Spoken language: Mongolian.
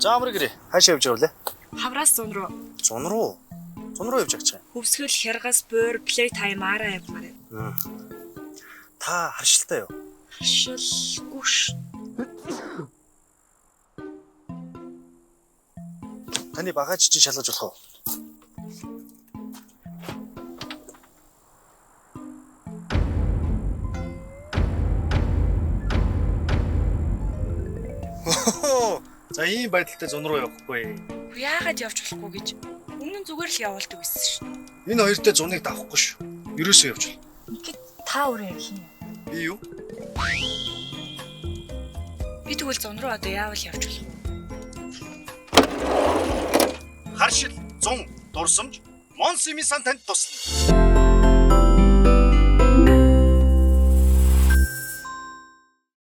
За амрыг гэрээ. Хаашаа явж яваа лээ? Хавраас зун руу. Зун руу. Зун руу явж байгаа чи. Хөвсгөл хяргас буур плей таймаараа явмаар. Та харшилтай юу? Шилгүш. Таны багаач чинь шалгаж болох уу? За ийм байдалтай зун руу явахгүй. Яагаад явж болохгүй гэж. Өмнө нь зүгээр л явуулдаг байсан шин. Энэ хоёртой зуныг давахгүй шүү. Ерөөсөө явж бол. Ингээд та өөрөө хин. Би юу? Би тэгвэл зун руу одоо яавал явж болох. Харшил, зун, дурсамж, Монсими сан танд туслана.